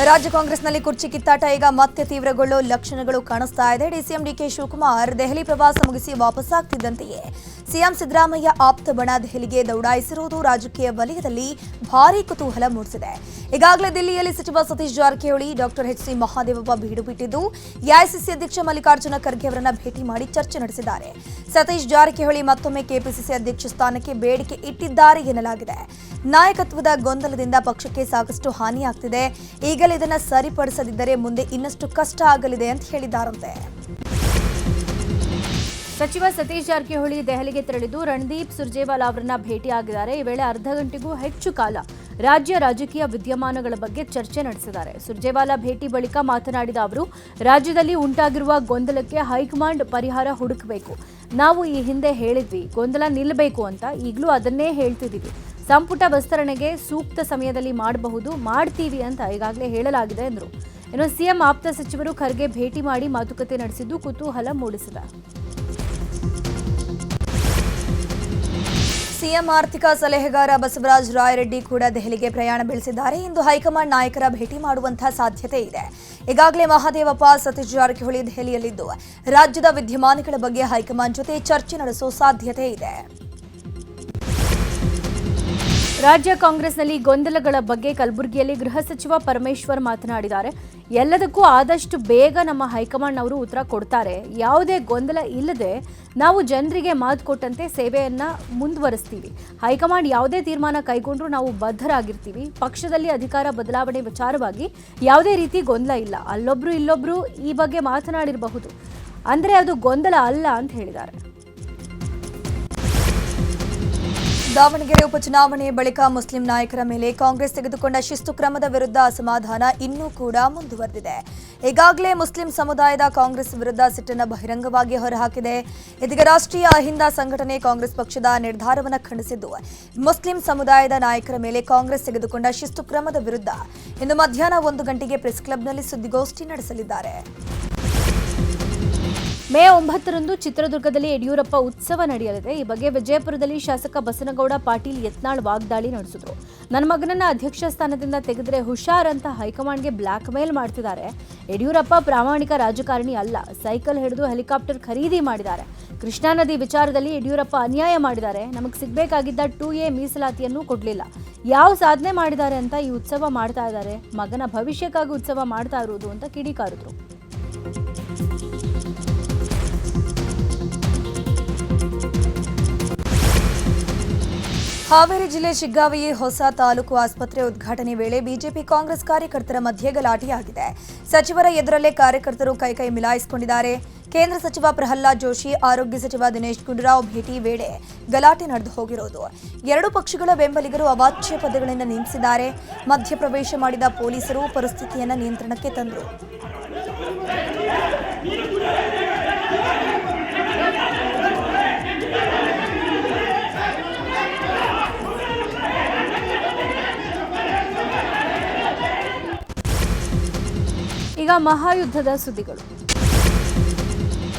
ರಾಜ್ಯ ಕಾಂಗ್ರೆಸ್ನಲ್ಲಿ ಕುರ್ಚಿ ಕಿತ್ತಾಟ ಈಗ ಮತ್ತೆ ತೀವ್ರಗೊಳ್ಳೋ ಲಕ್ಷಣಗಳು ಕಾಣಿಸ್ತಾ ಇದೆ. ಡಿಸಿಎಂ ಡಿಕೆ ಶಿವಕುಮಾರ್ ದೆಹಲಿ ಪ್ರವಾಸ ಮುಗಿಸಿ ವಾಪಸ್ಸಾಗ್ತಿದ್ದಂತೆಯೇ ಸಿಎಂ ಸಿದ್ದರಾಮಯ್ಯ ಆಪ್ತ ಬಣ ದೆಹಲಿಗೆ ದೌಡಾಯಿಸಿರುವುದು ರಾಜಕೀಯ ವಲಯದಲ್ಲಿ ಭಾರೀ ಕುತೂಹಲ ಮೂಡಿಸಿದೆ. ಈಗಾಗಲೇ ದಿಲ್ಲಿಯಲ್ಲಿ ಸಚಿವ Satish Jarkiholi doctor H C Mahadevappa ಬೀಡು ಬಿಟ್ಟಿದ್ದು ಎಐಸಿಸಿ ಅಧ್ಯಕ್ಷ ಮಲ್ಲಿಕಾರ್ಜುನ ಖರ್ಗೆ ಅವರನ್ನ ಭೇಟಿ ಮಾಡಿ ಚರ್ಚೆ ನಡೆಸಿದ್ದಾರೆ. ಸತೀಶ್ ಜಾರಕಿಹೊಳಿ ಮತ್ತೊಮ್ಮೆ ಕೆಪಿಸಿಸಿ ಅಧ್ಯಕ್ಷ ಸ್ಥಾನಕ್ಕೆ ಬೇಡಿಕೆ ಇಟ್ಟಿದ್ದಾರೆ ಎನ್ನಲಾಗಿದೆ. ನಾಯಕತ್ವದ ಗೊಂದಲದಿಂದ ಪಕ್ಷಕ್ಕೆ ಸಾಕಷ್ಟು ಹಾನಿಯಾಗ್ತಿದೆ. ಈಗಲೇ ಇದನ್ನು ಸರಿಪಡಿಸದಿದ್ದರೆ ಮುಂದೆ ಇನ್ನಷ್ಟು ಕಷ್ಟ ಆಗಲಿದೆ ಅಂತ ಹೇಳಿದ್ದಾರಂತೆ. ಸಚಿವ ಸತೀಶ್ ಜಾರಕಿಹೊಳಿ ದೆಹಲಿಗೆ ತೆರಳಿದ್ದು ರಣದೀಪ್ ಸುರ್ಜೇವಾಲಾ ಅವರನ್ನ ಭೇಟಿಯಾಗಿದ್ದಾರೆ. ಈ ವೇಳೆ ಅರ್ಧ ಗಂಟೆಗೂ ಹೆಚ್ಚು ಕಾಲ ರಾಜ್ಯ ರಾಜಕೀಯ ವಿದ್ಯಮಾನಗಳ ಬಗ್ಗೆ ಚರ್ಚೆ ನಡೆಸಿದ್ದಾರೆ. ಸುರ್ಜೇವಾಲಾ ಭೇಟಿ ಬಳಿಕ ಮಾತನಾಡಿದ ಅವರು, ರಾಜ್ಯದಲ್ಲಿ ಉಂಟಾಗಿರುವ ಗೊಂದಲಕ್ಕೆ ಹೈಕಮಾಂಡ್ ಪರಿಹಾರ ಹುಡುಕಬೇಕು. ನಾವು ಈ ಹಿಂದೆ ಹೇಳಿದ್ವಿ ಗೊಂದಲ ನಿಲ್ಲಬೇಕು ಅಂತ, ಈಗಲೂ ಅದನ್ನೇ ಹೇಳ್ತಿದ್ದೀವಿ. ಸಂಪುಟ ವಿಸ್ತರಣೆಗೆ ಸೂಕ್ತ ಸಮಯದಲ್ಲಿ ಮಾಡ್ತೀವಿ ಅಂತ ಈಗಾಗಲೇ ಹೇಳಲಾಗಿದೆ ಎಂದರು. ಇನ್ನು ಸಿಎಂ ಆಪ್ತ ಸಚಿವರು ಖರ್ಗೆ ಭೇಟಿ ಮಾಡಿ ಮಾತುಕತೆ ನಡೆಸಿದ್ದು ಕುತೂಹಲ ಮೂಡಿಸಿದೆ. ಸಿಎಂ ಆರ್ಥಿಕ ಸಲಹೆಗಾರ ಬಸವರಾಜ ರಾಯರೆಡ್ಡಿ ಕೂಡ ದೆಹಲಿಗೆ ಪ್ರಯಾಣ ಬೆಳೆಸಿದ್ದಾರೆ. ಇಂದು ಹೈಕಮಾಂಡ್ ನಾಯಕರ ಭೇಟಿ ಮಾಡುವಂತಹ ಸಾಧ್ಯತೆ ಇದೆ. ಈಗಾಗಲೇ ಮಹಾದೇವಪ್ಪ, ಸತೀಶ್ ಜಾರಕಿಹೊಳಿ ದೆಹಲಿಯಲ್ಲಿದ್ದು ರಾಜ್ಯದ ವಿದ್ಯಮಾನಗಳ ಬಗ್ಗೆ ಹೈಕಮಾಂಡ್ ಜೊತೆ ಚರ್ಚೆ ನಡೆಸುವ ಸಾಧ್ಯತೆ ಇದೆ. ರಾಜ್ಯ ಕಾಂಗ್ರೆಸ್ನಲ್ಲಿ ಗೊಂದಲಗಳ ಬಗ್ಗೆ ಕಲಬುರಗಿಯಲ್ಲಿ ಗೃಹ ಸಚಿವ ಪರಮೇಶ್ವರ್ ಮಾತನಾಡಿದ್ದಾರೆ. ಎಲ್ಲದಕ್ಕೂ ಆದಷ್ಟು ಬೇಗ ನಮ್ಮ ಹೈಕಮಾಂಡ್ನವರು ಉತ್ತರ ಕೊಡ್ತಾರೆ. ಯಾವುದೇ ಗೊಂದಲ ಇಲ್ಲದೆ ನಾವು ಜನರಿಗೆ ಮಾತು ಕೊಟ್ಟಂತೆ ಸೇವೆಯನ್ನ ಮುಂದುವರಿಸ್ತೀವಿ. ಹೈಕಮಾಂಡ್ ಯಾವುದೇ ತೀರ್ಮಾನ ಕೈಗೊಂಡ್ರೂ ನಾವು ಬದ್ಧರಾಗಿರ್ತೀವಿ. ಪಕ್ಷದಲ್ಲಿ ಅಧಿಕಾರ ಬದಲಾವಣೆ ವಿಚಾರವಾಗಿ ಯಾವುದೇ ರೀತಿ ಗೊಂದಲ ಇಲ್ಲ. ಅಲ್ಲೊಬ್ರು ಇಲ್ಲೊಬ್ರು ಈ ಬಗ್ಗೆ ಮಾತನಾಡಿರಬಹುದು, ಅಂದ್ರೆ ಅದು ಗೊಂದಲ ಅಲ್ಲ ಅಂತ ಹೇಳಿದ್ದಾರೆ. ದಾವಣಗೆರೆ ಉಪಚುನಾವಣೆ ಬಳಿಕ ಮುಸ್ಲಿಂ ನಾಯಕರ ಮೇಲೆ ಕಾಂಗ್ರೆಸ್ ತೆಗೆದುಕೊಂಡ ಶಿಸ್ತು ಕ್ರಮದ ವಿರುದ್ಧ ಅಸಮಾಧಾನ ಇನ್ನೂ ಕೂಡ ಮುಂದುವರೆದಿದೆ. ಈಗಾಗಲೇ ಮುಸ್ಲಿಂ ಸಮುದಾಯದ ಕಾಂಗ್ರೆಸ್ ವಿರುದ್ಧ ಸಿಟ್ಟನ್ನು ಬಹಿರಂಗವಾಗಿ ಹೊರಹಾಕಿದೆ. ಇದೀಗ ರಾಷ್ಟ್ರೀಯ ಅಹಿಂದ ಸಂಘಟನೆ ಕಾಂಗ್ರೆಸ್ ಪಕ್ಷದ ನಿರ್ಧಾರವನ್ನು ಖಂಡಿಸಿದ್ದು ಮುಸ್ಲಿಂ ಸಮುದಾಯದ ನಾಯಕರ ಮೇಲೆ ಕಾಂಗ್ರೆಸ್ ತೆಗೆದುಕೊಂಡ ಶಿಸ್ತು ಕ್ರಮದ ವಿರುದ್ಧ ಇಂದು ಮಧ್ಯಾಹ್ನ 1 ಗಂಟೆಗೆ ಪ್ರೆಸ್ ಕ್ಲಬ್ನಲ್ಲಿ ಸುದ್ದಿಗೋಷ್ಠಿ ನಡೆಸಲಿದ್ದಾರೆ. ಮೇ 9ರಂದು ಚಿತ್ರದುರ್ಗದಲ್ಲಿ ಯಡಿಯೂರಪ್ಪ ಉತ್ಸವ ನಡೆಯಲಿದೆ. ಈ ಬಗ್ಗೆ ವಿಜಯಪುರದಲ್ಲಿ ಶಾಸಕ ಬಸನಗೌಡ ಪಾಟೀಲ್ ಯತ್ನಾಳ್ ವಾಗ್ದಾಳಿ ನಡೆಸಿದ್ರು. ನನ್ನ ಮಗನನ್ನ ಅಧ್ಯಕ್ಷ ಸ್ಥಾನದಿಂದ ತೆಗೆದ್ರೆ ಹುಷಾರ್ ಅಂತ ಹೈಕಮಾಂಡ್ಗೆ ಬ್ಲಾಕ್ ಮೇಲ್ ಮಾಡ್ತಿದ್ದಾರೆ. ಯಡಿಯೂರಪ್ಪ ಪ್ರಾಮಾಣಿಕ ರಾಜಕಾರಣಿ ಅಲ್ಲ. ಸೈಕಲ್ ಹಿಡಿದು ಹೆಲಿಕಾಪ್ಟರ್ ಖರೀದಿ ಮಾಡಿದ್ದಾರೆ. ಕೃಷ್ಣಾ ನದಿ ವಿಚಾರದಲ್ಲಿ ಯಡಿಯೂರಪ್ಪ ಅನ್ಯಾಯ ಮಾಡಿದ್ದಾರೆ. ನಮಗೆ ಸಿಗಬೇಕಾಗಿದ್ದ 2A ಮೀಸಲಾತಿಯನ್ನು ಕೊಡಲಿಲ್ಲ. ಯಾವ ಸಾಧನೆ ಮಾಡಿದ್ದಾರೆ ಅಂತ ಈ ಉತ್ಸವ ಮಾಡ್ತಾ ಇದ್ದಾರೆ. ಮಗನ ಭವಿಷ್ಯಕ್ಕಾಗಿ ಉತ್ಸವ ಮಾಡ್ತಾ ಇರೋದು ಅಂತ ಕಿಡಿಕಾರಿದ್ರು. ಹಾವೇರಿ ಜಿಲ್ಲೆ ಶಿಗ್ಗಾವಿ ಹೊಸ ತಾಲೂಕು ಆಸ್ಪತ್ರೆ ಉದ್ಘಾಟನೆ ವೇಳೆ ಬಿಜೆಪಿ ಕಾಂಗ್ರೆಸ್ ಕಾರ್ಯಕರ್ತರ ಮಧ್ಯೆ ಗಲಾಟೆಯಾಗಿದೆ. ಸಚಿವರ ಎದುರಲ್ಲೇ ಕಾರ್ಯಕರ್ತರು ಕೈ ಮಿಲಾಯಿಸಿಕೊಂಡಿದ್ದಾರೆ. ಕೇಂದ್ರ ಸಚಿವ ಪ್ರಹ್ಲಾದ್ ಜೋಶಿ, ಆರೋಗ್ಯ ಸಚಿವ ದಿನೇಶ್ ಗುಂಡೂರಾವ್ ಭೇಟಿ ವೇಳೆ ಗಲಾಟೆ ನಡೆದು ಹೋಗಿರೋದು. ಎರಡೂ ಪಕ್ಷಗಳ ಬೆಂಬಲಿಗರು ಅವಾಚ್ಯ ಪದಗಳಿಂದ ನಿಂದಿಸಿದ್ದಾರೆ. ಮಧ್ಯಪ್ರವೇಶ ಮಾಡಿದ ಪೊಲೀಸರು ಪರಿಸ್ಥಿತಿಯನ್ನು ನಿಯಂತ್ರಣಕ್ಕೆ ತಂದರು. ಈಗ ಮಹಾಯುದ್ಧದ ಸುದ್ದಿಗಳು.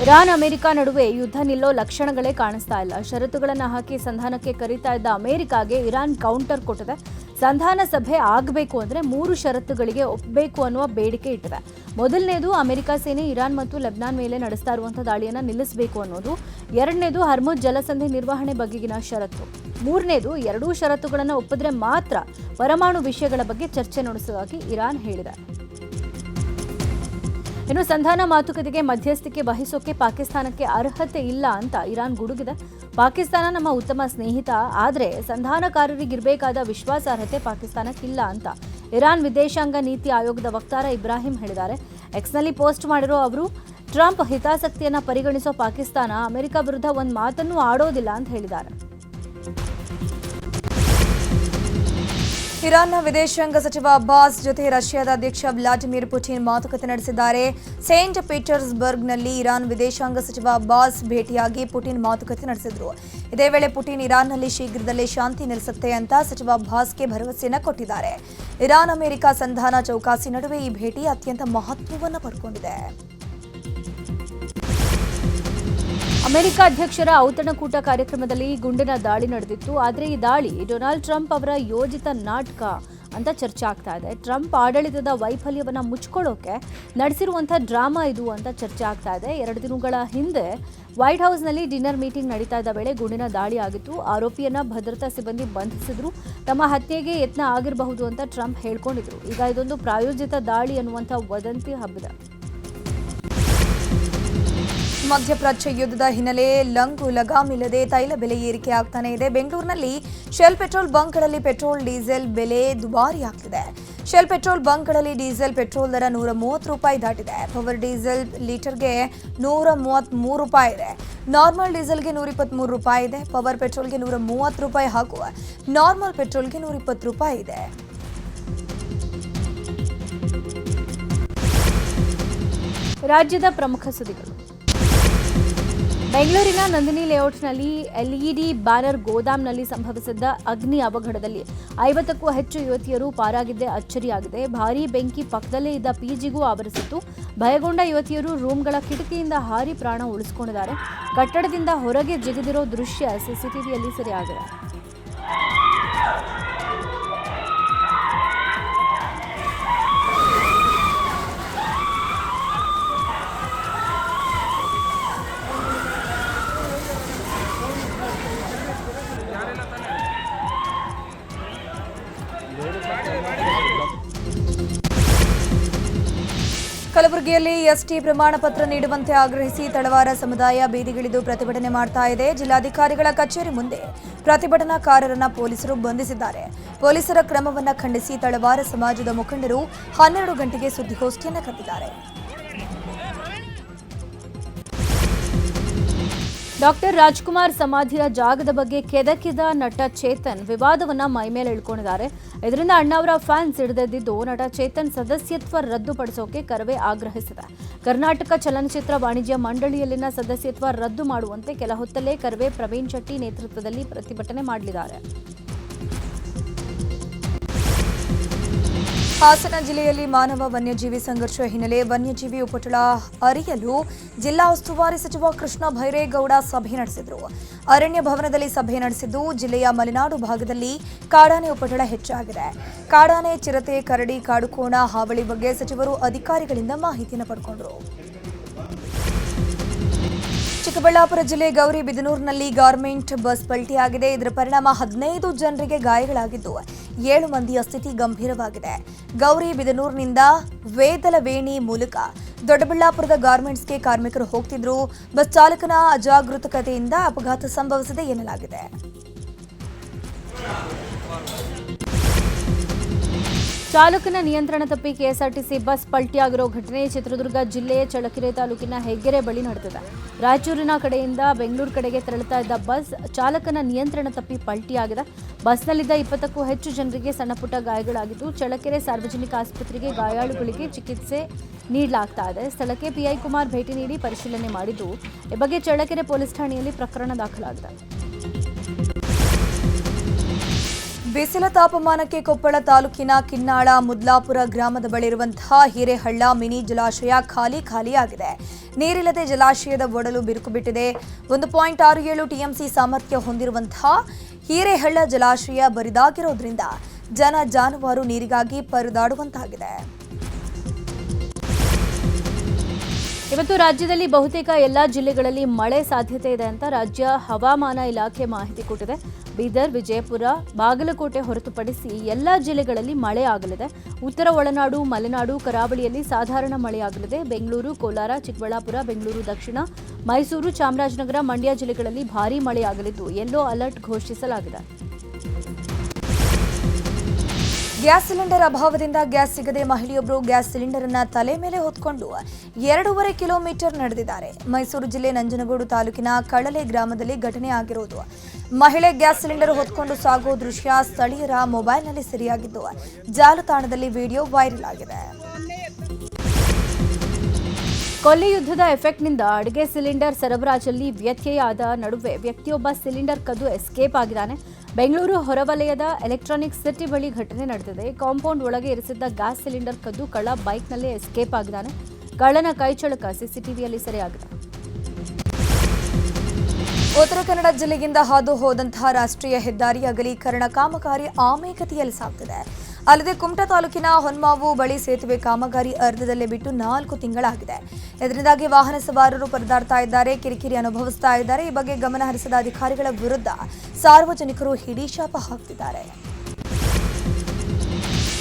ಇರಾನ್ ಅಮೆರಿಕ ನಡುವೆ ಯುದ್ಧ ನಿಲ್ಲೋ ಲಕ್ಷಣಗಳೇ ಕಾಣಿಸ್ತಾ ಇಲ್ಲ. ಷರತ್ತುಗಳನ್ನು ಹಾಕಿ ಸಂಧಾನಕ್ಕೆ ಕರೀತಾ ಇದ್ದ ಅಮೆರಿಕಾಗೆ ಇರಾನ್ ಕೌಂಟರ್ ಕೊಟ್ಟಿದೆ. ಸಂಧಾನ ಸಭೆ ಆಗಬೇಕು ಅಂದರೆ 3 ಷರತ್ತುಗಳಿಗೆ ಒಪ್ಪಬೇಕು ಅನ್ನುವ ಬೇಡಿಕೆ ಇಟ್ಟಿದೆ. ಮೊದಲನೇದು, ಅಮೆರಿಕ ಸೇನೆ ಇರಾನ್ ಮತ್ತು ಲೆಬನಾನ್ ಮೇಲೆ ನಡೆಸ್ತಾ ಇರುವಂತಹ ದಾಳಿಯನ್ನು ನಿಲ್ಲಿಸಬೇಕು ಅನ್ನೋದು. ಎರಡನೇದು, ಹರ್ಮುಜ್ ಜಲಸಂಧಿ ನಿರ್ವಹಣೆ ಬಗೆಗಿನ ಷರತ್ತು. ಮೂರನೇದು, ಎರಡೂ ಷರತ್ತುಗಳನ್ನು ಒಪ್ಪಿದ್ರೆ ಮಾತ್ರ ಪರಮಾಣು ವಿಷಯಗಳ ಬಗ್ಗೆ ಚರ್ಚೆ ನಡೆಸುವುದಾಗಿ ಇರಾನ್ ಹೇಳಿದೆ. ಇನ್ನು ಸಂಧಾನ ಮಾತುಕತೆಗೆ ಮಧ್ಯಸ್ಥಿಕೆ ವಹಿಸೋಕೆ ಪಾಕಿಸ್ತಾನಕ್ಕೆ ಅರ್ಹತೆ ಇಲ್ಲ ಅಂತ ಇರಾನ್ ಗುಡುಗಿದೆ. ಪಾಕಿಸ್ತಾನ ನಮ್ಮ ಉತ್ತಮ ಸ್ನೇಹಿತ, ಆದರೆ ಸಂಧಾನಕಾರರಿಗಿರಬೇಕಾದ ವಿಶ್ವಾಸಾರ್ಹತೆ ಪಾಕಿಸ್ತಾನಕ್ಕಿಲ್ಲ ಅಂತ ಇರಾನ್ ವಿದೇಶಾಂಗ ನೀತಿ ಆಯೋಗದ ವಕ್ತಾರ ಇಬ್ರಾಹಿಂ ಹೇಳಿದ್ದಾರೆ. ಎಕ್ಸ್ನಲ್ಲಿ ಪೋಸ್ಟ್ ಮಾಡಿರೋ ಅವರು, ಟ್ರಂಪ್ ಹಿತಾಸಕ್ತಿಯನ್ನ ಪರಿಗಣಿಸೋ ಪಾಕಿಸ್ತಾನ ಅಮೆರಿಕ ವಿರುದ್ಧ ಒಂದು ಮಾತನ್ನೂ ಆಡೋದಿಲ್ಲ ಅಂತ ಹೇಳಿದ್ದಾರೆ. ಇರಾನ್ನ ವಿದೇಶಾಂಗ ಸಚಿವ ಅಬ್ಬಾಸ್ ಜೊತೆ ರಷ್ಯಾದ ಅಧ್ಯಕ್ಷ ವ್ಲಾದಿಮಿರ್ ಪುಟಿನ್ ಮಾತುಕತೆ ನಡೆಸಿದ್ದಾರೆ. ಸೇಂಟ್ ಪೀಟರ್ಸ್ಬರ್ಗ್ನಲ್ಲಿ ಇರಾನ್ ವಿದೇಶಾಂಗ ಸಚಿವ ಅಬ್ಬಾಸ್ ಭೇಟಿಯಾಗಿ ಪುಟಿನ್ ಮಾತುಕತೆ ನಡೆಸಿದರು. ಇದೇ ವೇಳೆ ಪುಟಿನ್ ಇರಾನ್ನಲ್ಲಿ ಶೀಘ್ರದಲ್ಲೇ ಶಾಂತಿ ನೆಲೆಸುತ್ತೆ ಅಂತ ಸಚಿವ ಅಬ್ಬಾಸ್ಗೆ ಭರವಸೆಯನ್ನು ಕೊಟ್ಟಿದ್ದಾರೆ. ಇರಾನ್ ಅಮೆರಿಕ ಸಂಧಾನ ಚೌಕಾಸಿ ನಡುವೆ ಈ ಭೇಟಿ ಅತ್ಯಂತ ಮಹತ್ವವನ್ನು ಪಡ್ಕೊಂಡಿದೆ. ಅಮೆರಿಕ ಅಧ್ಯಕ್ಷರ ಔತಣಕೂಟ ಕಾರ್ಯಕ್ರಮದಲ್ಲಿ ಗುಂಡಿನ ದಾಳಿ ನಡೆದಿತ್ತು. ಆದರೆ ಈ ದಾಳಿ ಡೊನಾಲ್ಡ್ ಟ್ರಂಪ್ ಅವರ ಯೋಜಿತ ನಾಟಕ ಅಂತ ಚರ್ಚೆ ಆಗ್ತಾ ಇದೆ. ಟ್ರಂಪ್ ಆಡಳಿತದ ವೈಫಲ್ಯವನ್ನು ಮುಚ್ಕೊಳ್ಳೋಕೆ ನಡೆಸಿರುವಂಥ ಡ್ರಾಮಾ ಇದು ಅಂತ ಚರ್ಚೆ ಆಗ್ತಾ ಇದೆ. 2 ದಿನಗಳ ಹಿಂದೆ ವೈಟ್ ಹೌಸ್ನಲ್ಲಿ ಡಿನ್ನರ್ ಮೀಟಿಂಗ್ ನಡೀತಾ ಇದ್ದ ವೇಳೆ ಗುಂಡಿನ ದಾಳಿ ಆಗಿತ್ತು. ಆರೋಪಿಯನ್ನ ಭದ್ರತಾ ಸಿಬ್ಬಂದಿ ಬಂಧಿಸಿದ್ರು. ತಮ್ಮ ಹತ್ಯೆಗೆ ಯತ್ನ ಆಗಿರಬಹುದು ಅಂತ ಟ್ರಂಪ್ ಹೇಳ್ಕೊಂಡಿದ್ರು. ಈಗ ಇದೊಂದು ಪ್ರಾಯೋಜಿತ ದಾಳಿ ಅನ್ನುವಂಥ ವದಂತಿ ಹಬ್ಬಿದೆ. ಮಧ್ಯಪ್ರಾಚ್ಯ ಯುದ್ಧದ ಹಿನ್ನೆಲೆ ಲಂಗು ಲಗಾಮಿಲ್ಲದೆ ತೈಲ ಬೆಲೆ ಏರಿಕೆ ಆಗ್ತಾನೆ ಇದೆ. ಬೆಂಗಳೂರಿನಲ್ಲಿ ಶೆಲ್ ಪೆಟ್ರೋಲ್ ಬಂಕ್ಗಳಲ್ಲಿ ಪೆಟ್ರೋಲ್ ಡೀಸೆಲ್ ಬೆಲೆ ದುಬಾರಿ ಆಗ್ತಿದೆ. ಶೆಲ್ ಪೆಟ್ರೋಲ್ ಬಂಕ್ಗಳಲ್ಲಿ ಡೀಸೆಲ್ ಪೆಟ್ರೋಲ್ ದರ 130 ರೂಪಾಯಿ ದಾಟಿದೆ. ಪವರ್ ಡೀಸೆಲ್ ಲೀಟರ್ಗೆ 133 ರೂಪಾಯಿ ಇದೆ. ನಾರ್ಮಲ್ ಡೀಸೆಲ್ಗೆ 123 ರೂಪಾಯಿ ಇದೆ. ಪವರ್ ಪೆಟ್ರೋಲ್ಗೆ 130 ರೂಪಾಯಿ ಹಾಗೂ ನಾರ್ಮಲ್ ಪೆಟ್ರೋಲ್ಗೆ 120 ರೂಪಾಯಿ ಇದೆ. ರಾಜ್ಯದ ಪ್ರಮುಖ ಸುದ್ದಿಗಳು. ಬೆಂಗಳೂರಿನ ನಂದಿನಿ ಲೇಔಟ್ನಲ್ಲಿ ಎಲ್ಇಡಿ ಬ್ಯಾನರ್ ಗೋದಾಮ್ನಲ್ಲಿ ಸಂಭವಿಸಿದ್ದ ಅಗ್ನಿ ಅವಘಡದಲ್ಲಿ 50ಕ್ಕೂ ಹೆಚ್ಚು ಯುವತಿಯರು ಪಾರಾಗಿದ್ದೇ ಅಚ್ಚರಿಯಾಗಿದೆ. ಭಾರೀ ಬೆಂಕಿ ಪಕ್ಕದಲ್ಲೇ ಇದ್ದ ಪಿಜಿಗೂ ಆವರಿಸಿತ್ತು. ಭಯಗೊಂಡ ಯುವತಿಯರು ರೂಮ್ಗಳ ಕಿಟಕಿಯಿಂದ ಹಾರಿ ಪ್ರಾಣ ಉಳಿಸಿಕೊಂಡಿದ್ದಾರೆ. ಕಟ್ಟಡದಿಂದ ಹೊರಗೆ ಜಿಗಿದಿರೋ ದೃಶ್ಯ ಸಿಸಿಟಿವಿಯಲ್ಲಿ ಸೆರೆಯಾಗಿದೆ. ಕಲಬುರಗಿಯಲ್ಲಿ ಎಸ್ಟಿ ಪ್ರಮಾಣ ಪತ್ರ ನೀಡುವಂತೆ ಆಗ್ರಹಿಸಿ ತಳವಾರ ಸಮುದಾಯ ಬೀದಿಗಿಳಿದು ಪ್ರತಿಭಟನೆ ಮಾಡ್ತಾ ಇದೆ. ಜಿಲ್ಲಾಧಿಕಾರಿಗಳ ಕಚೇರಿ ಮುಂದೆ ಪ್ರತಿಭಟನಾಕಾರರನ್ನ ಪೊಲೀಸರು ಬಂಧಿಸಿದ್ದಾರೆ. ಪೊಲೀಸರ ಕ್ರಮವನ್ನು ಖಂಡಿಸಿ ತಳವಾರ ಸಮಾಜದ ಮುಖಂಡರು 12 ಗಂಟೆಗೆ ಸುದ್ದಿಗೋಷ್ಠಿಯನ್ನು ಕರೆದಿದ್ದಾರೆ. ಡಾಕ್ಟರ್ ರಾಜ್ಕುಮಾರ್ ಸಮಾಧಿಯ ಜಾಗದ ಬಗ್ಗೆ ಕೆದಕಿದ ನಟ ಚೇತನ್ ವಿವಾದವನ್ನ ಮೈಮೇಲೆ ಇಳ್ಕೊಂಡಿದ್ದಾರೆ. ಇದರಿಂದ ಅಣ್ಣಾವರ ಫ್ಯಾನ್ಸ್ ಹಿಡಿದಿದ್ದು ನಟ ಚೇತನ್ ಸದಸ್ಯತ್ವ ರದ್ದುಪಡಿಸೋಕೆ ಕರವೇ ಆಗ್ರಹಿಸಿದೆ. ಕರ್ನಾಟಕ ಚಲನಚಿತ್ರ ವಾಣಿಜ್ಯ ಮಂಡಳಿಯಲ್ಲಿನ ಸದಸ್ಯತ್ವ ರದ್ದು ಮಾಡುವಂತೆ ಕೆಲ ಹೊತ್ತಲ್ಲೇ ಕರವೇ ಪ್ರವೀಣ್ ಶೆಟ್ಟಿ ನೇತೃತ್ವದಲ್ಲಿ ಪ್ರತಿಭಟನೆ ಮಾಡಲಿದ್ದಾರೆ. ಹಾಸನ ಜಿಲ್ಲೆಯಲ್ಲಿ ಮಾನವ ವನ್ಯಜೀವಿ ಸಂಘರ್ಷ ಹಿನ್ನೆಲೆ ವನ್ಯಜೀವಿ ಉಪಟಳ ಅರಿಯಲು ಜಿಲ್ಲಾ ಉಸ್ತುವಾರಿ ಸಚಿವ ಕೃಷ್ಣ ಭೈರೇಗೌಡ ಸಭೆ ನಡೆಸಿದರು. ಅರಣ್ಯ ಭವನದಲ್ಲಿ ಸಭೆ ನಡೆಸಿದ್ದು ಜಿಲ್ಲೆಯ ಮಲೆನಾಡು ಭಾಗದಲ್ಲಿ ಕಾಡಾನೆ ಉಪಟಳ ಹೆಚ್ಚಾಗಿದೆ. ಕಾಡಾನೆ, ಚಿರತೆ, ಕರಡಿ, ಕಾಡುಕೋಣ, ಹಾವಳಿ ಬಗ್ಗೆ ಸಚಿವರು ಅಧಿಕಾರಿಗಳಿಂದ ಮಾಹಿತಿಯನ್ನು ಪಡೆಕೊಂಡರು. ಚಿಕ್ಕಬಳ್ಳಾಪುರ ಜಿಲ್ಲೆ ಗೌರಿಬಿದನೂರಿನಲ್ಲಿ ಗಾರ್ಮೆಂಟ್ ಬಸ್ ಪಲ್ಟಿಯಾಗಿದೆ. ಇದರ ಪರಿಣಾಮ 15 ಜನರಿಗೆ ಗಾಯಗಳಾಗಿದ್ದು 7 ಮಂದಿಯ ಸ್ಥಿತಿ ಗಂಭೀರವಾಗಿದೆ. ಗೌರಿಬಿದನೂರಿನಿಂದ ವೇದಲವೇಣಿ ಮೂಲಕ ದೊಡ್ಡಬಳ್ಳಾಪುರದ ಗಾರ್ಮೆಂಟ್ಸ್ಗೆ ಕಾರ್ಮಿಕರು ಹೋಗ್ತಿದ್ರು. ಬಸ್ ಚಾಲಕನ ಅಜಾಗರೂಕತೆಯಿಂದ ಅಪಘಾತ ಸಂಭವಿಸಿದೆ ಎನ್ನಲಾಗಿದೆ. ಚಾಲಕನ ನಿಯಂತ್ರಣ ತಪ್ಪಿ ಕೆಎಸ್ಆರ್ಟಿಸಿ ಬಸ್ ಪಲ್ಟಿಯಾಗಿರೋ ಘಟನೆ ಚಿತ್ರದುರ್ಗ ಜಿಲ್ಲೆಯ ಚಳ್ಳಕೆರೆ ತಾಲೂಕಿನ ಹೆಗ್ಗೆರೆ ಬಳಿ ನಡೆದಿದೆ. ರಾಯಚೂರಿನ ಕಡೆಯಿಂದ ಬೆಂಗಳೂರು ಕಡೆಗೆ ತೆರಳುತ್ತಾ ಇದ್ದ ಬಸ್ ಚಾಲಕನ ನಿಯಂತ್ರಣ ತಪ್ಪಿ ಪಲ್ಟಿಯಾಗಿದೆ. ಬಸ್ನಲ್ಲಿದ್ದ 20ಕ್ಕೂ ಹೆಚ್ಚು ಜನರಿಗೆ ಸಣ್ಣಪುಟ್ಟ ಗಾಯಗಳಾಗಿದ್ದು ಚಳ್ಳಕೆರೆ ಸಾರ್ವಜನಿಕ ಆಸ್ಪತ್ರೆಗೆ ಗಾಯಾಳುಗಳಿಗೆ ಚಿಕಿತ್ಸೆ ನೀಡಲಾಗ್ತಾ ಇದೆ. ಸ್ಥಳಕ್ಕೆ ಪಿಐ ಕುಮಾರ್ ಭೇಟಿ ನೀಡಿ ಪರಿಶೀಲನೆ ಮಾಡಿದ್ದು ಈ ಬಗ್ಗೆ ಚಳ್ಳಕೆರೆ ಪೊಲೀಸ್ ಠಾಣೆಯಲ್ಲಿ ಪ್ರಕರಣ ದಾಖಲಾಗಿದೆ. ಬಿಸಿಲ ತಾಪಮಾನಕ್ಕೆ ಕೊಪ್ಪಳ ತಾಲೂಕಿನ ಕಿನ್ನಾಳ ಮುದ್ಲಾಪುರ ಗ್ರಾಮದ ಬಳಿ ಇರುವಂತಹ ಹಿರೇಹಳ್ಳ ಮಿನಿ ಜಲಾಶಯ ಖಾಲಿಯಾಗಿದೆ. ನೀರಿಲ್ಲದೆ ಜಲಾಶಯದ ಒಡಲು ಬಿರುಕು ಬಿಟ್ಟಿದೆ. 1.67 ಟಿಎಂಸಿ ಸಾಮರ್ಥ್ಯ ಹೊಂದಿರುವಂತಹ ಹಿರೇಹಳ್ಳ ಜಲಾಶಯ ಬರಿದಾಗಿರೋದ್ರಿಂದ ಜಾನುವಾರು ನೀರಿಗಾಗಿ ಪರದಾಡುವಂತಾಗಿದೆ. ಇವತ್ತು ರಾಜ್ಯದಲ್ಲಿ ಬಹುತೇಕ ಎಲ್ಲಾ ಜಿಲ್ಲೆಗಳಲ್ಲಿ ಮಳೆ ಸಾಧ್ಯತೆ ಇದೆ ಅಂತ ರಾಜ್ಯ ಹವಾಮಾನ ಇಲಾಖೆ ಮಾಹಿತಿ ಕೊಟ್ಟಿದೆ. ಬೀದರ್, ವಿಜಯಪುರ, ಬಾಗಲಕೋಟೆ ಹೊರತುಪಡಿಸಿ ಎಲ್ಲಾ ಜಿಲ್ಲೆಗಳಲ್ಲಿ ಮಳೆ ಆಗಲಿದೆ. ಉತ್ತರ ಒಳನಾಡು, ಮಲೆನಾಡು, ಕರಾವಳಿಯಲ್ಲಿ ಸಾಧಾರಣ ಮಳೆಯಾಗಲಿದೆ. ಬೆಂಗಳೂರು, ಕೋಲಾರ, ಚಿಕ್ಕಬಳ್ಳಾಪುರ, ಬೆಂಗಳೂರು ದಕ್ಷಿಣ, ಮೈಸೂರು, ಚಾಮರಾಜನಗರ, ಮಂಡ್ಯ ಜಿಲ್ಲೆಗಳಲ್ಲಿ ಭಾರೀ ಮಳೆಯಾಗಲಿದ್ದು ಯೆಲ್ಲೋ ಅಲರ್ಟ್ ಘೋಷಿಸಲಾಗಿದೆ. ಗ್ಯಾಸ್ ಸಿಲಿಂಡರ್ ಅಭಾವದಿಂದ ಗ್ಯಾಸ್ ಸಿಗದೆ ಮಹಿಳೆಯೊಬ್ಬರು ಗ್ಯಾಸ್ ಸಿಲಿಂಡರ್ ಅನ್ನ ತಲೆ ಮೇಲೆ ಹೊತ್ಕೊಂಡು 2.5 ಕಿಲೋಮೀಟರ್ ನಡೆದಿದ್ದಾರೆ. ಮೈಸೂರು ಜಿಲ್ಲೆ ನಂಜನಗೂಡು ತಾಲೂಕಿನ ಕಳಲೆ ಗ್ರಾಮದಲ್ಲಿ ಘಟನೆ ಆಗಿರುವುದು. ಮಹಿಳೆ ಗ್ಯಾಸ್ ಸಿಲಿಂಡರ್ ಹೊತ್ಕೊಂಡು ಸಾಗೋ ದೃಶ್ಯ ಸ್ಥಳೀಯರ ಮೊಬೈಲ್ನಲ್ಲಿ ಸೆರೆಯಾಗಿದ್ದು ಜಾಲತಾಣದಲ್ಲಿ ವಿಡಿಯೋ ವೈರಲ್ ಆಗಿದೆ. ಕೊಲ್ಲಿ ಯುದ್ಧದ ಎಫೆಕ್ಟ್ನಿಂದ ಅಡುಗೆ ಸಿಲಿಂಡರ್ ಸರಬರಾಜಲ್ಲಿ ವ್ಯತ್ಯಯ ಆದ ನಡುವೆ ವ್ಯಕ್ತಿಯೊಬ್ಬ ಸಿಲಿಂಡರ್ ಕದ್ದು ಎಸ್ಕೇಪ್ ಆಗಿದ್ದಾನೆ. ಬೆಂಗಳೂರು ಹೊರವಲಯದ ಎಲೆಕ್ಟ್ರಾನಿಕ್ ಸಿಟಿ ಬಳಿ ಘಟನೆ ನಡೆದಿದೆ. ಕಾಂಪೌಂಡ್ ಒಳಗೆ ಇರಿಸಿದ್ದ ಗ್ಯಾಸ್ ಸಿಲಿಂಡರ್ ಕದ್ದು ಕಳ್ಳ ಬೈಕ್ನಲ್ಲೇ ಎಸ್ಕೇಪ್ ಆಗಿದ್ದಾನೆ. ಕಳ್ಳನ ಕೈಚಳಕ ಸಿಸಿಟಿವಿಯಲ್ಲಿ ಸೆರೆಯಾಗಿದೆ. ಉತ್ತರ ಕನ್ನಡ ಜಿಲ್ಲೆಯಿಂದ ಹಾದು ಹೋದಂತಹ ರಾಷ್ಟ್ರೀಯ ಹೆದ್ದಾರಿ ಅಗಲೀಕರಣ ಕಾಮಗಾರಿ ಆಮೆಗತಿಯಲ್ಲಿ ಸಾಗುತ್ತಿದೆ. ಅಲ್ಲದೆ ಕುಮಟಾ ತಾಲೂಕಿನ ಹೊನ್ಮಾವು ಬಳಿ ಸೇತುವೆ ಕಾಮಗಾರಿ ಅರ್ಧದಲ್ಲೇ ಬಿಟ್ಟು 4 ತಿಂಗಳಾಗಿದೆ. ಇದರಿಂದಾಗಿ ವಾಹನ ಸವಾರರು ಪರದಾಡ್ತಾ ಇದ್ದಾರೆ, ಕಿರಿಕಿರಿ ಅನುಭವಿಸ್ತಾ ಇದ್ದಾರೆ. ಈ ಬಗ್ಗೆ ಗಮನ ಹರಿಸದ ಅಧಿಕಾರಿಗಳ ವಿರುದ್ಧ ಸಾರ್ವಜನಿಕರು ಹಿಡಿಶಾಪ ಹಾಕ್ತಿದ್ದಾರೆ.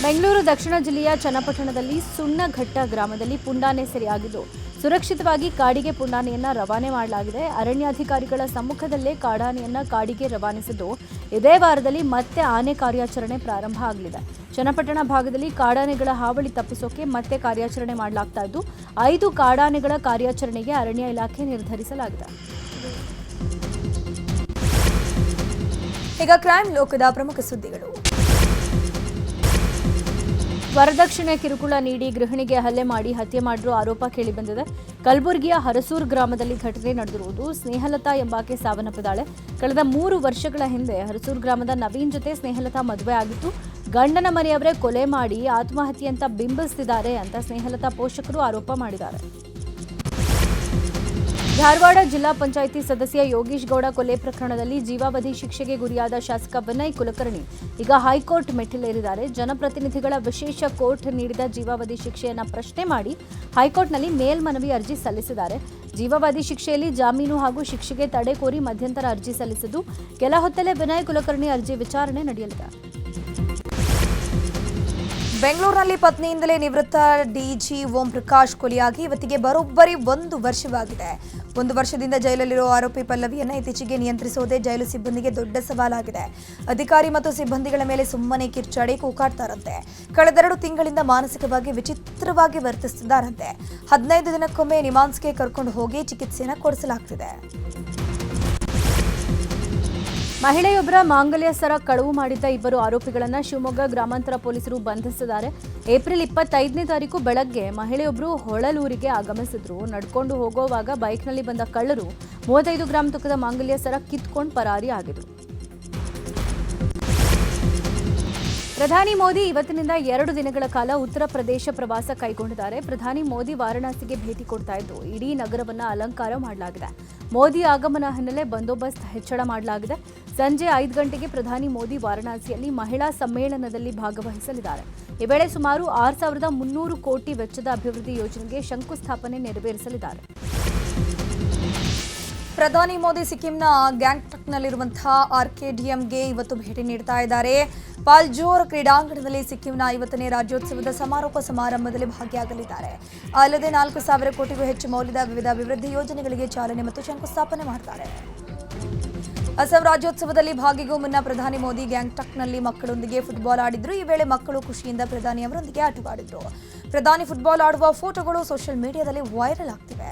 ಬೆಂಗಳೂರು ದಕ್ಷಿಣ ಜಿಲ್ಲೆಯ ಚನ್ನಪಟ್ಟಣದಲ್ಲಿ ಸುಣ್ಣಘಟ್ಟ ಗ್ರಾಮದಲ್ಲಿ ಪುಂಡಾನೆ ಸೆರೆಯಾಗಿದ್ದು ಸುರಕ್ಷಿತವಾಗಿ ಕಾಡಿಗೆ ಪುಂಡಾನೆಯನ್ನ ರವಾನೆ ಮಾಡಲಾಗಿದೆ. ಅರಣ್ಯಾಧಿಕಾರಿಗಳ ಸಮ್ಮುಖದಲ್ಲೇ ಕಾಡಾನೆಯನ್ನ ಕಾಡಿಗೆ ರವಾನಿಸಿದ್ದು ಇದೇ ವಾರದಲ್ಲಿ ಮತ್ತೆ ಆನೆ ಕಾರ್ಯಾಚರಣೆ ಪ್ರಾರಂಭ ಆಗಲಿದೆ. ಚನ್ನಪಟ್ಟಣ ಭಾಗದಲ್ಲಿ ಕಾಡಾನೆಗಳ ಹಾವಳಿ ತಪ್ಪಿಸೋಕೆ ಮತ್ತೆ ಕಾರ್ಯಾಚರಣೆ ಮಾಡಲಾಗ್ತಾ ಇದ್ದು 5 ಕಾಡಾನೆಗಳ ಕಾರ್ಯಾಚರಣೆಗೆ ಅರಣ್ಯ ಇಲಾಖೆ ನಿರ್ಧರಿಸಲಾಗಿದೆ. ಈಗ ಕ್ರೈಮ್ ಲೋಕದ ಪ್ರಮುಖ ಸುದ್ದಿಗಳು. ವರದಕ್ಷಿಣೆ ಕಿರುಕುಳ ನೀಡಿ ಗೃಹಿಣಿಗೆ ಹಲ್ಲೆ ಮಾಡಿ ಹತ್ಯೆ ಮಾಡಿರುವ ಆರೋಪ ಕೇಳಿಬಂದಿದೆ. ಕಲಬುರಗಿಯ ಹರಸೂರು ಗ್ರಾಮದಲ್ಲಿ ಘಟನೆ ನಡೆದಿರುವುದು. ಸ್ನೇಹಲತಾ ಎಂಬಾಕೆ ಸಾವನ್ನಪ್ಪಿದ್ದಾಳೆ. ಕಳೆದ 3 ವರ್ಷಗಳ ಹಿಂದೆ ಹರಸೂರು ಗ್ರಾಮದ ನವೀನ್ ಜೊತೆ ಸ್ನೇಹಲತಾ ಮದುವೆ ಆಗಿತ್ತು. ಗಂಡನ ಮನೆಯವರೇ ಕೊಲೆ ಮಾಡಿ ಆತ್ಮಹತ್ಯೆ ಅಂತ ಬಿಂಬಿಸ್ತಿದ್ದಾರೆ ಅಂತ ಸ್ನೇಹಲತಾ ಪೋಷಕರು ಆರೋಪ ಮಾಡಿದ್ದಾರೆ. ಧಾರವಾಡ ಜಿಲ್ಲಾ ಪಂಚಾಯಿತಿ ಸದಸ್ಯ ಯೋಗೀಶ್ ಗೌಡ ಕೊಲೆ ಪ್ರಕರಣದಲ್ಲಿ ಜೀವಾವಧಿ ಶಿಕ್ಷೆಗೆ ಗುರಿಯಾದ ಶಾಸಕ ವಿನಯ್ ಕುಲಕರ್ಣಿ ಈಗ ಹೈಕೋರ್ಟ್ ಮೆಟ್ಟಿಲೇರಿದ್ದಾರೆ. ಜನಪ್ರತಿನಿಧಿಗಳ ವಿಶೇಷ ಕೋರ್ಟ್ ನೀಡಿದ ಜೀವಾವಧಿ ಶಿಕ್ಷೆಯನ್ನು ಪ್ರಶ್ನೆ ಮಾಡಿ ಹೈಕೋರ್ಟ್ನಲ್ಲಿ ಮೇಲ್ಮನವಿ ಅರ್ಜಿ ಸಲ್ಲಿಸಿದ್ದಾರೆ. ಜೀವಾವಧಿ ಶಿಕ್ಷೆಯಲ್ಲಿ ಜಾಮೀನು ಹಾಗೂ ಶಿಕ್ಷೆಗೆ ತಡೆ ಕೋರಿ ಮಧ್ಯಂತರ ಅರ್ಜಿ ಸಲ್ಲಿಸಿದ್ದು ಕೆಲ ಹೊತ್ತಲ್ಲೇ ವಿನಯ್ ಕುಲಕರ್ಣಿ ಅರ್ಜಿ ವಿಚಾರಣೆ ನಡೆಯಲಿದೆ. ಬೆಂಗಳೂರಿನಲ್ಲಿ ಪತ್ನಿಯಿಂದಲೇ ನಿವೃತ್ತ ಡಿಜಿ ಓಂ ಪ್ರಕಾಶ್ ಕೊಲೆಯಾಗಿ ಇವತ್ತಿಗೆ ಬರೋಬ್ಬರಿ 1 ವರ್ಷವಾಗಿದೆ. 1 ವರ್ಷದಿಂದ ಜೈಲಲ್ಲಿರುವ ಆರೋಪಿ ಪಲ್ಲವಿಯನ್ನು ಇತ್ತೀಚೆಗೆ ನಿಯಂತ್ರಿಸುವುದೇ ಜೈಲು ಸಿಬ್ಬಂದಿಗೆ ದೊಡ್ಡ ಸವಾಲಾಗಿದೆ. ಅಧಿಕಾರಿ ಮತ್ತು ಸಿಬ್ಬಂದಿಗಳ ಮೇಲೆ ಸುಮ್ಮನೆ ಕಿರ್ಚಾಡಿ ಕೂಗಾಡ್ತಾರಂತೆ. ಕಳೆದ 2 ತಿಂಗಳಿಂದ ಮಾನಸಿಕವಾಗಿ ವಿಚಿತ್ರವಾಗಿ ವರ್ತಿಸುತ್ತಿದ್ದಾರಂತೆ. 15 ದಿನಕ್ಕೊಮ್ಮೆ ನಿಮಾನ್ಸ್ಗೆ ಕರ್ಕೊಂಡು ಹೋಗಿ ಚಿಕಿತ್ಸೆಯನ್ನು ಕೊಡಿಸಲಾಗ್ತಿದೆ. ಮಹಿಳೆಯೊಬ್ಬರ ಮಾಂಗಲ್ಯ ಸರ ಕಳವು ಮಾಡಿದ್ದ 2 ಆರೋಪಿಗಳನ್ನು ಶಿವಮೊಗ್ಗ ಗ್ರಾಮಾಂತರ ಪೊಲೀಸರು ಬಂಧಿಸಿದ್ದಾರೆ. ಏಪ್ರಿಲ್ 25ನೇ ತಾರೀಕು ಬೆಳಗ್ಗೆ ಮಹಿಳೆಯೊಬ್ಬರು ಹೊಳಲೂರಿಗೆ ಆಗಮಿಸಿದ್ರು. ನಡ್ಕೊಂಡು ಹೋಗುವಾಗ ಬೈಕ್ನಲ್ಲಿ ಬಂದ ಕಳ್ಳರು 35 ಗ್ರಾಂ ತೂಕದ ಮಾಂಗಲ್ಯ ಸರ ಕಿತ್ಕೊಂಡು ಪರಾರಿ ಆಗಿದ್ರು. ಪ್ರಧಾನಿ ಮೋದಿ ಇವತ್ತಿನಿಂದ 2 ದಿನಗಳ ಕಾಲ ಉತ್ತರ ಪ್ರದೇಶ ಪ್ರವಾಸ ಕೈಗೊಂಡಿದ್ದಾರೆ. ಪ್ರಧಾನಿ ಮೋದಿ ವಾರಣಾಸಿಗೆ ಭೇಟಿ ಕೊಡ್ತಾ ಇದ್ದು ಇಡೀ ನಗರವನ್ನು ಅಲಂಕಾರ ಮಾಡಲಾಗಿದೆ. ಮೋದಿ ಆಗಮನ ಹಿನ್ನೆಲೆ ಬಂದೋಬಸ್ತ್ ಹೆಚ್ಚಳ ಮಾಡಲಾಗಿದೆ. ಸಂಜೆ 5 ಗಂಟೆಗೆ ಪ್ರಧಾನಿ ಮೋದಿ ವಾರಣಾಸಿಯಲ್ಲಿ ಮಹಿಳಾ ಸಮ್ಮೇಳನದಲ್ಲಿ ಭಾಗವಹಿಸಲಿದ್ದಾರೆ. ಈ ವೇಳೆ ಸುಮಾರು 6,300 ಕೋಟಿ ವೆಚ್ಚದ ಅಭಿವೃದ್ಧಿ ಯೋಜನೆಗೆ ಶಂಕುಸ್ಥಾಪನೆ ನೆರವೇರಿಸಲಿದ್ದಾರೆ. ಪ್ರಧಾನಿ ಮೋದಿ ಸಿಕ್ಕಿಂನ ಗ್ಯಾಂಗ್ಟಕ್ನಲ್ಲಿರುವಂತಹ ಆರ್ಕೆಡಿಯಂಗೆ ಇವತ್ತು ಭೇಟಿ ನೀಡ್ತಾ ಇದ್ದಾರೆ. ಪಾಲ್ಜೋರ್ ಕ್ರೀಡಾಂಗಣದಲ್ಲಿ ಸಿಕ್ಕಿಂನ 50ನೇ ರಾಜ್ಯೋತ್ಸವದ ಸಮಾರೋಪ ಸಮಾರಂಭದಲ್ಲಿ ಭಾಗಿಯಾಗಲಿದ್ದಾರೆ. ಅಲ್ಲದೆ 4,000 ಕೋಟಿಗೂ ಹೆಚ್ಚು ಮೌಲ್ಯದ ವಿವಿಧ ಅಭಿವೃದ್ಧಿ ಯೋಜನೆಗಳಿಗೆ ಚಾಲನೆ ಮತ್ತು ಶಂಕುಸ್ಥಾಪನೆ ಮಾಡ್ತಾರೆ. ಅಸ್ಸಾಂ ರಾಜ್ಯೋತ್ಸವದಲ್ಲಿ ಭಾಗಿಗೂ ಮುನ್ನ ಪ್ರಧಾನಿ ಮೋದಿ ಗ್ಯಾಂಗ್ಟಕ್ನಲ್ಲಿ ಮಕ್ಕಳೊಂದಿಗೆ ಫುಟ್ಬಾಲ್ ಆಡಿದ್ರು. ಈ ವೇಳೆ ಮಕ್ಕಳು ಖುಷಿಯಿಂದ ಪ್ರಧಾನಿ ಅವರೊಂದಿಗೆ ಆಟವಾಡಿದ್ರು. ಪ್ರಧಾನಿ ಫುಟ್ಬಾಲ್ ಆಡುವ ಫೋಟೋಗಳು ಸೋಷಿಯಲ್ ಮೀಡಿಯಾದಲ್ಲಿ ವೈರಲ್ ಆಗ್ತಿವೆ.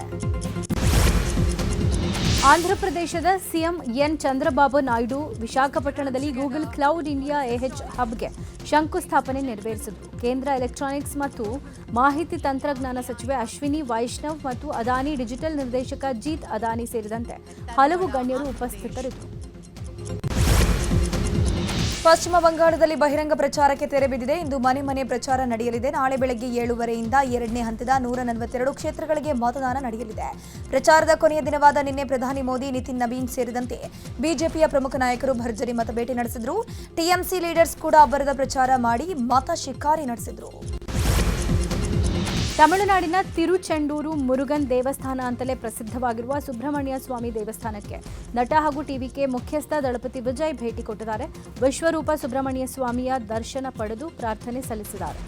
ಆಂಧ್ರಪ್ರದೇಶದ ಸಿಎಂ ಎನ್ ಚಂದ್ರಬಾಬು ನಾಯ್ಡು ವಿಶಾಖಪಟ್ಟಣದಲ್ಲಿ ಗೂಗಲ್ ಕ್ಲೌಡ್ ಇಂಡಿಯಾ ಎಹೆಚ್ ಹಬ್ಗೆ ಶಂಕುಸ್ಥಾಪನೆ ನೆರವೇರಿಸಿದರು. ಕೇಂದ್ರ ಎಲೆಕ್ಟ್ರಾನಿಕ್ಸ್ ಮತ್ತು ಮಾಹಿತಿ ತಂತ್ರಜ್ಞಾನ ಸಚಿವೆ ಅಶ್ವಿನಿ ವೈಷ್ಣವ್ ಮತ್ತು ಅದಾನಿ ಡಿಜಿಟಲ್ ನಿರ್ದೇಶಕ ಜೀತ್ ಅದಾನಿ ಸೇರಿದಂತೆ ಹಲವು ಗಣ್ಯರು ಉಪಸ್ಥಿತರಿದ್ದರು. ಪಶ್ಚಿಮ ಬಂಗಾಳದಲ್ಲಿ ಬಹಿರಂಗ ಪ್ರಚಾರಕ್ಕೆ ತೆರೆ ಬಿದ್ದಿದೆ. ಇಂದು ಮನೆ ಮನೆ ಪ್ರಚಾರ ನಡೆಯಲಿದೆ. ನಾಳೆ ಬೆಳಗ್ಗೆ 7:30ರಿಂದ 2ನೇ ಹಂತದ 142 ಕ್ಷೇತ್ರಗಳಿಗೆ ಮತದಾನ ನಡೆಯಲಿದೆ. ಪ್ರಚಾರದ ಕೊನೆಯ ದಿನವಾದ ನಿನ್ನೆ ಪ್ರಧಾನಿ ಮೋದಿ, ನಿತಿನ್ ನಬೀನ್ ಸೇರಿದಂತೆ ಬಿಜೆಪಿಯ ಪ್ರಮುಖ ನಾಯಕರು ಭರ್ಜರಿ ಮತಬೇಟೆ ನಡೆಸಿದರು. ಟಿಎಂಸಿ ಲೀಡರ್ಸ್ ಕೂಡ ಅಬ್ಬರದ ಪ್ರಚಾರ ಮಾಡಿ ಮತ ಶಿಕಾರಿ ನಡೆಸಿದರು. ತಮಿಳುನಾಡಿನ ತಿರುಚೆಂಡೂರು ಮುರುಗನ್ ದೇವಸ್ಥಾನ ಅಂತಲೇ ಪ್ರಸಿದ್ಧವಾಗಿರುವ ಸುಬ್ರಹ್ಮಣ್ಯ ಸ್ವಾಮಿ ದೇವಸ್ಥಾನಕ್ಕೆ ನಟ ಹಾಗೂ ಟಿವಿಕೆ ಮುಖ್ಯಸ್ಥ ದಳಪತಿ ವಿಜಯ್ ಭೇಟಿ ಕೊಟ್ಟಿದ್ದಾರೆ. ವಿಶ್ವರೂಪ ಸುಬ್ರಹ್ಮಣ್ಯ ಸ್ವಾಮಿಯ ದರ್ಶನ ಪಡೆದು ಪ್ರಾರ್ಥನೆ ಸಲ್ಲಿಸಿದ್ದಾರೆ.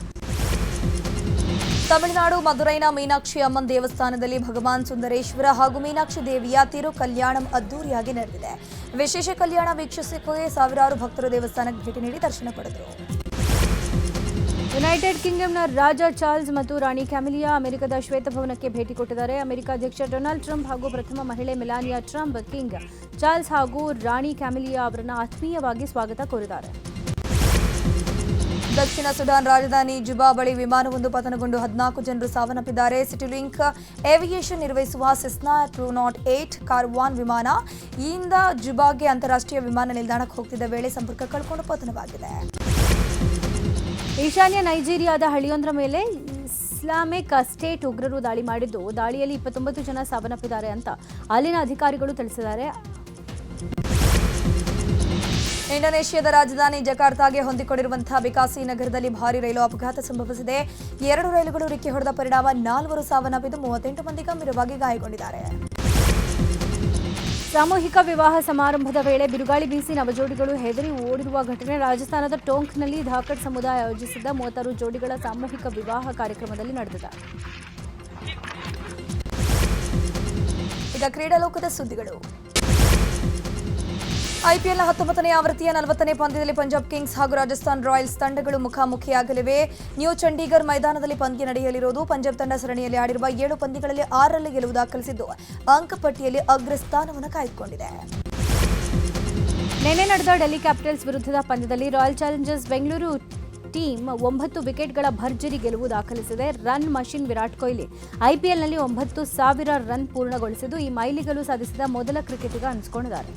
ತಮಿಳುನಾಡು ಮದುರೈನ ಮೀನಾಕ್ಷಿ ಅಮ್ಮನ್ ದೇವಸ್ಥಾನದಲ್ಲಿ ಭಗವಾನ್ ಸುಂದರೇಶ್ವರ ಹಾಗೂ ಮೀನಾಕ್ಷಿ ದೇವಿಯ ತಿರು ಕಲ್ಯಾಣಂ ಅದ್ದೂರಿಯಾಗಿ ನಡೆದಿದೆ. ವಿಶೇಷ ಕಲ್ಯಾಣ ವೀಕ್ಷಿಸಕ್ಕೆ ಸಾವಿರಾರು ಭಕ್ತರು ದೇವಸ್ಥಾನಕ್ಕೆ ಭೇಟಿ ನೀಡಿ ದರ್ಶನ ಪಡೆದರು. ಯುನೈಟೆಡ್ ಕಿಂಗ್ಡಮ್ನ ರಾಜ ಚಾರ್ಲ್ಸ್ ಮತ್ತು ರಾಣಿ ಕ್ಯಾಮಿಲಿಯಾ ಅಮೆರಿಕದ ಶ್ವೇತಭವನಕ್ಕೆ ಭೇಟಿ ಕೊಟ್ಟಿದ್ದಾರೆ. ಅಮೆರಿಕ ಅಧ್ಯಕ್ಷ ಡೊನಾಲ್ಡ್ ಟ್ರಂಪ್ ಹಾಗೂ ಪ್ರಥಮ ಮಹಿಳೆ ಮೆಲಾನಿಯಾ ಟ್ರಂಪ್ ಕಿಂಗ್ ಚಾರ್ಲ್ಸ್ ಹಾಗೂ ರಾಣಿ ಕ್ಯಾಮಿಲಿಯಾ ಅವರನ್ನು ಆತ್ಮೀಯವಾಗಿ ಸ್ವಾಗತ ಕೋರಿದ್ದಾರೆ. ದಕ್ಷಿಣ ಸುಡಾನ್ ರಾಜಧಾನಿ ಜುಬಾ ಬಳಿ ವಿಮಾನವೊಂದು ಪತನಗೊಂಡು 14 ಜನರು ಸಾವನ್ನಪ್ಪಿದ್ದಾರೆ. ಸಿಟಿಲಿಂಕ್ ಏವಿಯೇಷನ್ ನಿರ್ವಹಿಸುವ ಸೆಸ್ನಾ 208 ಕಾರ್ವಾನ್ ವಿಮಾನ ಇಲ್ಲಿಂದ ಜುಬಾಗೆ ಅಂತಾರಾಷ್ಟ್ರೀಯ ವಿಮಾನ ನಿಲ್ದಾಣಕ್ಕೆ ಹೋಗ್ತಿದ್ದ ವೇಳೆ ಸಂಪರ್ಕ ಕಳ್ಕೊಂಡು ಪತನವಾಗಿದೆ. ಈಶಾನ್ಯ ನೈಜೀರಿಯಾದ ಹಳ್ಳಿಯೊಂದರ ಮೇಲೆ ಇಸ್ಲಾಮಿಕ್ ಸ್ಟೇಟ್ ಉಗ್ರರು ದಾಳಿ ಮಾಡಿದ್ದು, ದಾಳಿಯಲ್ಲಿ 29 ಜನ ಸಾವನ್ನಪ್ಪಿದ್ದಾರೆ ಅಂತ ಅಲ್ಲಿನ ಅಧಿಕಾರಿಗಳು ತಿಳಿಸಿದ್ದಾರೆ. ಇಂಡೋನೇಷ್ಯಾದ ರಾಜಧಾನಿ ಜಕಾರ್ತಾಗೆ ಹೊಂದಿಕೊಂಡಿರುವಂತಹ ಬಿಕಾಸಿ ನಗರದಲ್ಲಿ ಭಾರೀ ರೈಲು ಅಪಘಾತ ಸಂಭವಿಸಿದೆ. 2 ರೈಲುಗಳು ಡಿಕ್ಕಿ ಹೊಡೆದ ಪರಿಣಾಮ 4 ಸಾವನ್ನಪ್ಪಿದ್ದು 38 ಮಂದಿ ಗಂಭೀರವಾಗಿ ಗಾಯಗೊಂಡಿದ್ದಾರೆ. ಸಾಮೂಹಿಕ ವಿವಾಹ ಸಮಾರಂಭದ ವೇಳೆ ಬಿರುಗಾಳಿ ಬೀಸಿ ನವಜೋಡಿಗಳು ಹೆದರಿ ಓಡಿರುವ ಘಟನೆ. ರಾಜಸ್ಥಾನದ ಟೋಂಕ್ನಲ್ಲಿ ಧಾಕಡ್ ಸಮುದಾಯ ಆಯೋಜಿಸಿದ್ದ 36 ಜೋಡಿಗಳ ಸಾಮೂಹಿಕ ವಿವಾಹ ಕಾರ್ಯಕ್ರಮದಲ್ಲಿ ನಡೆದಿದೆ. ಈಗ ಕ್ರೀಡಾಲೋಕದ ಸುದ್ದಿಗಳು. ಐಪಿಎಲ್ನ 19ನೇ ಆವೃತ್ತಿಯ 40ನೇ ಪಂದ್ಯದಲ್ಲಿ ಪಂಜಾಬ್ ಕಿಂಗ್ಸ್ ಹಾಗೂ ರಾಜಸ್ಥಾನ್ ರಾಯಲ್ಸ್ ತಂಡಗಳು ಮುಖಾಮುಖಿಯಾಗಲಿವೆ. ನ್ಯೂ ಚಂಡೀಗರ್ ಮೈದಾನದಲ್ಲಿ ಪಂದ್ಯ ನಡೆಯಲಿರುವುದು. ಪಂಜಾಬ್ ತಂಡ ಸರಣಿಯಲ್ಲಿ ಆಡಿರುವ 7 ಪಂದ್ಯಗಳಲ್ಲಿ 6ರಲ್ಲಿ ಗೆಲುವು ದಾಖಲಿಸಿದ್ದು ಅಂಕಪಟ್ಟಿಯಲ್ಲಿ ಅಗ್ರಸ್ಥಾನವನ್ನು ಕಾಯ್ದುಕೊಂಡಿದೆ. ನಿನ್ನೆ ನಡೆದ ಡೆಲ್ಲಿ ಕ್ಯಾಪಿಟಲ್ಸ್ ವಿರುದ್ಧದ ಪಂದ್ಯದಲ್ಲಿ ರಾಯಲ್ ಚಾಲೆಂಜರ್ಸ್ ಬೆಂಗಳೂರು ಟೀಮ್ 9 ವಿಕೆಟ್ಗಳ ಭರ್ಜರಿ ಗೆಲುವು ದಾಖಲಿಸಿದೆ. ರನ್ ಮಷಿನ್ ವಿರಾಟ್ ಕೊಹ್ಲಿ ಐಪಿಎಲ್ನಲ್ಲಿ 9,000 ರನ್ ಪೂರ್ಣಗೊಳಿಸಿದ್ದು ಈ ಮೈಲಿಗಲ್ಲು ಸಾಧಿಸಿದ ಮೊದಲ ಕ್ರಿಕೆಟಿಗ ಅನಿಸಿಕೊಂಡಿದ್ದಾರೆ.